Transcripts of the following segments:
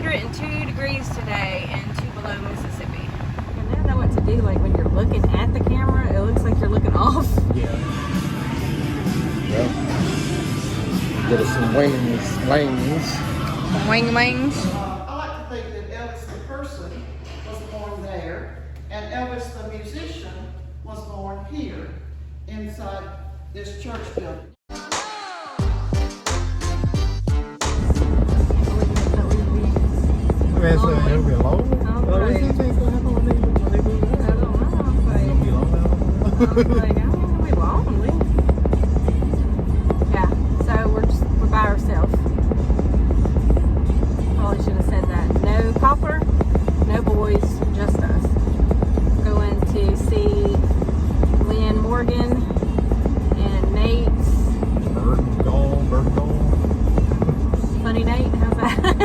102 degrees today in Tupelo, Mississippi. I never know what to do. Like when you're looking at the camera, it looks like you're looking off. Yeah. Well, get us some wings. Wings. I like to think that Elvis the person was born there, and Elvis the musician was born here, inside this church building. It'll be long. What do you think is going to happen when they do that? I don't know. It's going to be long now. I was like, I don't know, it'll be long. Yeah, so we're by ourselves. Probably should have said that. No copper, no boys, just us. Going to see Lynn Morgan and Nate's. Bird gone. Funny Nate, how's that?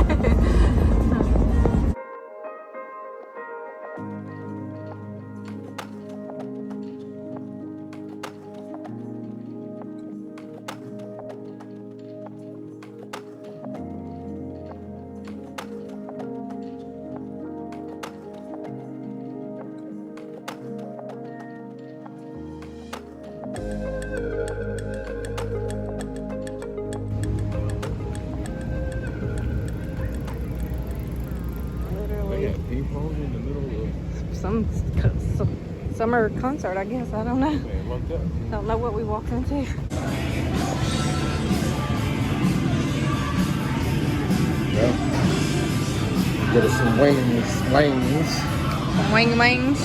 They got ping pong in the middle of Some summer concert, I guess. I don't know. man, looked up. Don't know what we walked into. Well, get us some wings. Wings.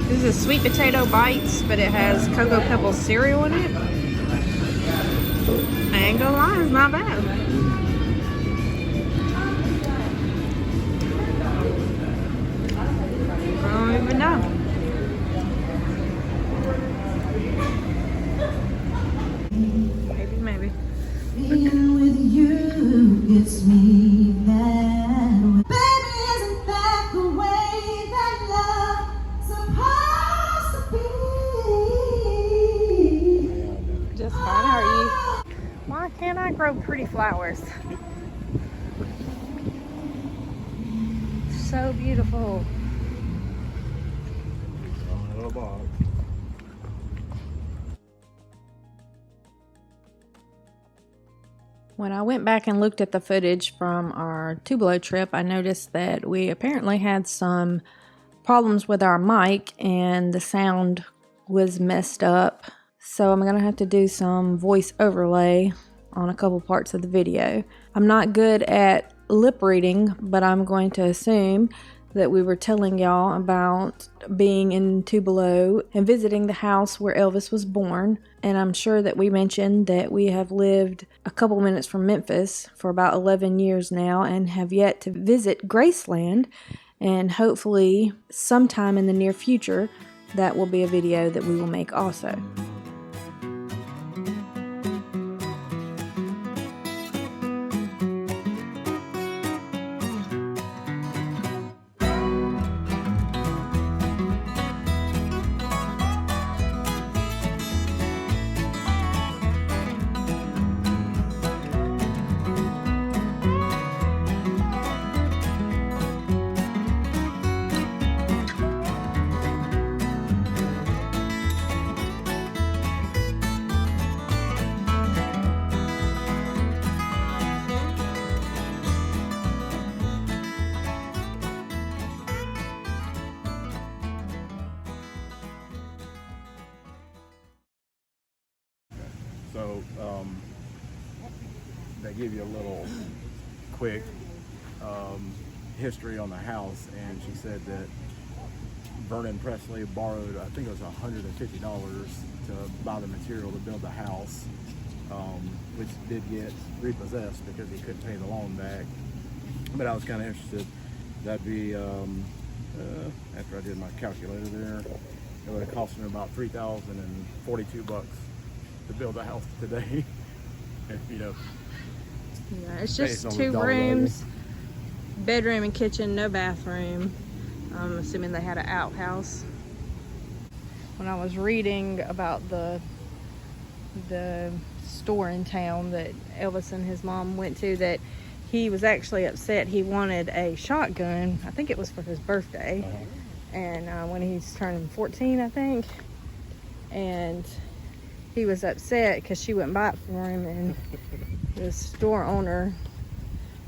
This is sweet potato bites, but it has Cocoa Pebbles cereal in it. I ain't gonna lie, it's not bad. I don't even know. Maybe. Being with you gets me that way. Baby, isn't that the way that love's supposed to be? Just fine. How are you? Why can't I grow pretty flowers? So beautiful. When I went back and looked at the footage from our Tupelo trip, I noticed that we apparently had some problems with our mic and the sound was messed up. So I'm going to have to do some voice overlay on a couple parts of the video. I'm not good at lip reading, but I'm going to assume that we were telling y'all about being in Tupelo and visiting the house where Elvis was born. And I'm sure that we mentioned that we have lived a couple minutes from Memphis for about 11 years now and have yet to visit Graceland. And hopefully sometime in the near future, that will be a video that we will make also. So, they give you a little quick history on the house, and she said that Vernon Presley borrowed, I think it was $150 to buy the material to build the house, which did get repossessed because he couldn't pay the loan back. But I was kind of interested. That'd be, after I did my calculator there, it would have cost me about $3,042 to build a house today. You know, Yeah, it's just based on 2 the dollar rooms, bedroom and kitchen, no bathroom. I'm assuming they had an outhouse. When I was reading about the store in town that Elvis and his mom went to, that he was actually upset. He wanted a shotgun. I think it was for his birthday. And when he's turning 14, I think. And he was upset because she wouldn't buy it for him. And the store owner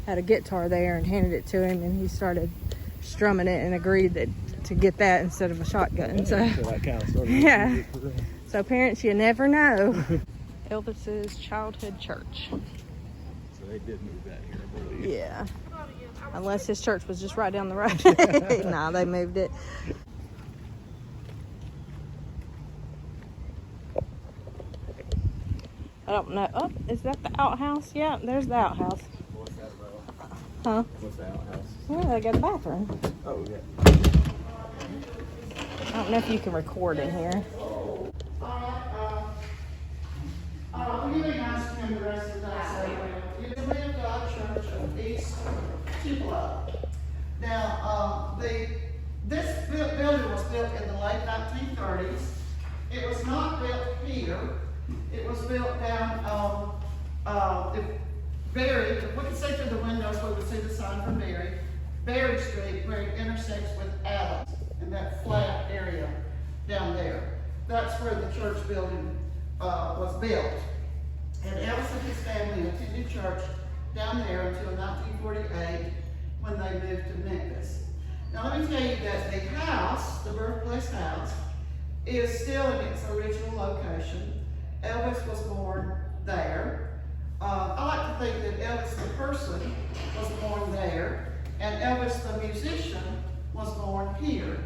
had a guitar there and handed it to him. And he started strumming it and agreed that to get that instead of a shotgun. So that kind of started. yeah. So parents, you never know. Elvis's childhood church. So they did move that here, I believe. Yeah. Unless his church was just right down the road. Nah, they moved it. I don't know. Oh, is that the outhouse? Yeah, there's the outhouse. What's that about? Huh? What's the outhouse? Well, they got a bathroom. Oh, yeah. I don't know if you can record in here. You may not spend the rest of the day. You live God Church of East Tupelo. Now, this building was built in the late 1930s. It was not built here. It was built down Berry. We can see through the windows where we see the sign from Berry Street, where it intersects with Adams in that flat area down there. That's where the church building was built. And Ellis and his family attended church down there until 1948 when they moved to Memphis. Now let me tell you that the house, the Birthplace house, is still in its original location. Elvis was born there. I like to think that Elvis the person was born there, and Elvis the musician was born here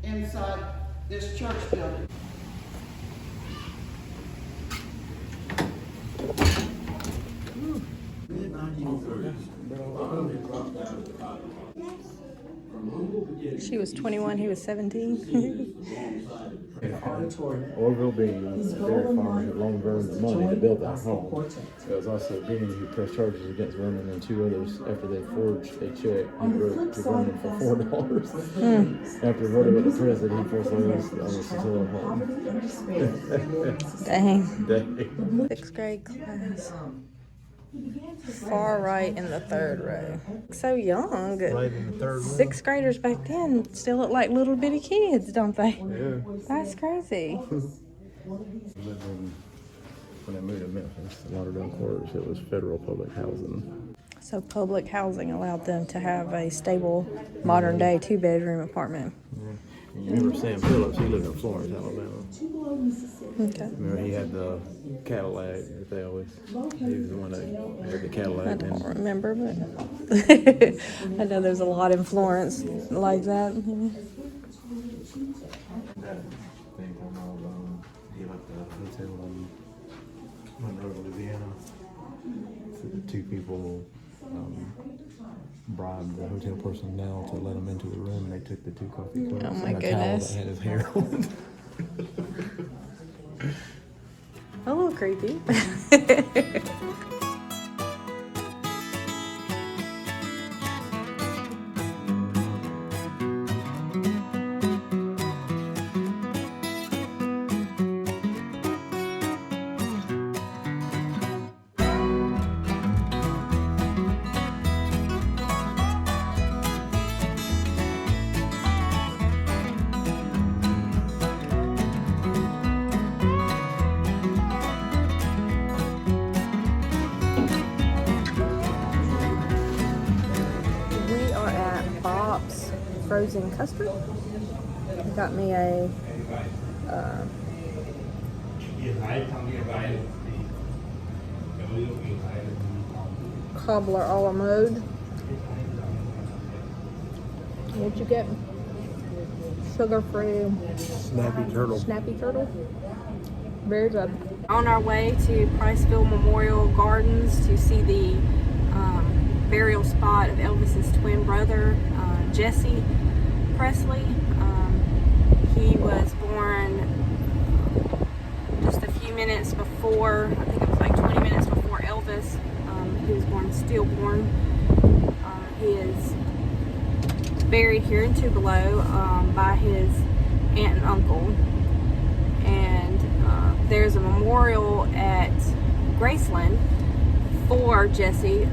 inside this church building. She was 21, he was 17. Orville being the dairy farmer had loaned Vernon the money to build that home. It was also Beanie who pressed charges against Vernon and two others after they forged a check he wrote to Vernon for $4. After Vernon went to prison, he foreclosed on the Tupelo home. Dang. Dang. 6th grade class. Far right in the 3rd row. So young. Right in the 3rd row. 6th graders back then still look like little bitty kids, don't they? Yeah. That's crazy. When they moved to Memphis, the Lauderdale Quarters, it was federal public housing. So public housing allowed them to have a stable, modern day 2-bedroom apartment. Yeah. You remember Sam Phillips? He lived in Florence, Alabama. Okay. Remember he had the Cadillac that they always, he was the one that had the Cadillac. I don't remember, but I know there's a lot in Florence like that. That thing come out, he left the hotel in Monroe, Louisiana. So the two people bribed the hotel personnel to let him into the room, and they took the 2 coffee cups Oh my and a goodness. towel that had his hair on it. A little creepy. Frozen custard. Got me a cobbler a la mode. What'd you get? Sugar-free snappy turtle. Very good. On our way to Priceville Memorial Gardens to see the burial spot of Elvis's twin brother, Jesse Presley. He was born just a few minutes before, I think it was like 20 minutes before Elvis. He was born stillborn. He is buried here in Tupelo by his aunt and uncle. And there's a memorial at Graceland for Jesse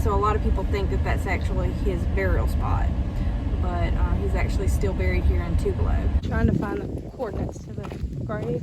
So a lot of people think that that's actually his burial spot, but he's actually still buried here in Tupelo. Trying to find the coordinates to the grave.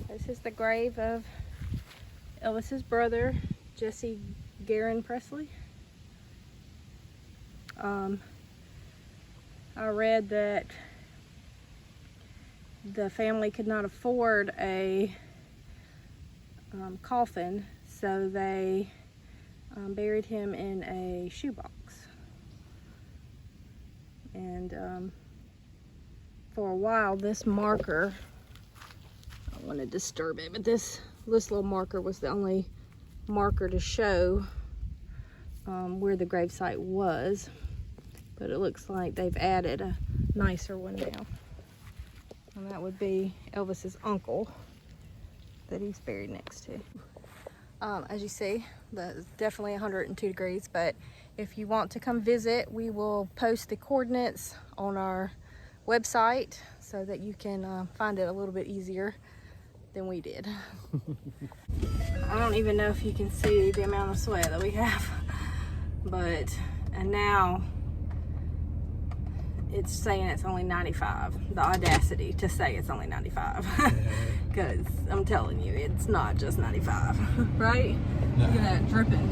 This is the grave of Elvis's brother, Jesse Garen Presley. I read that the family could not afford a coffin, so they buried him in a shoebox. And for a while, this marker, I don't want to disturb it, but this little marker was the only marker to show where the gravesite was. But it looks like they've added a nicer one now. And that would be Elvis's uncle that he's buried next to. As you see, it's definitely 102 degrees, but if you want to come visit, we will post the coordinates on our website so that you can find it a little bit easier than we did. I don't even know if you can see the amount of sweat that we have, and now it's saying it's only 95. The audacity to say it's only 95. Because I'm telling you, it's not just 95. Right? No. Look at that dripping.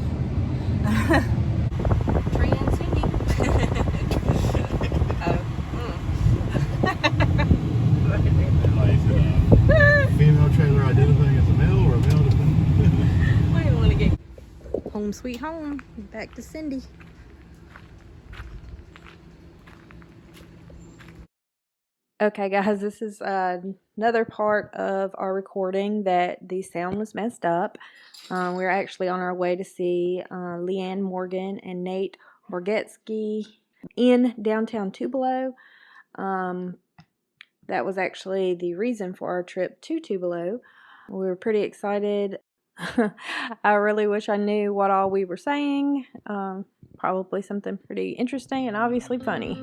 Tree and singing. Female trailer identifying as a male or a male? I don't want to get home sweet home. Back to Cindy. Okay guys, this is another part of our recording that the sound was messed up. We're actually on our way to see Leanne Morgan and Nate Borgetsky in downtown Tupelo. That was actually the reason for our trip to Tupelo. We were pretty excited. I really wish I knew what all we were saying. Probably something pretty interesting and obviously funny.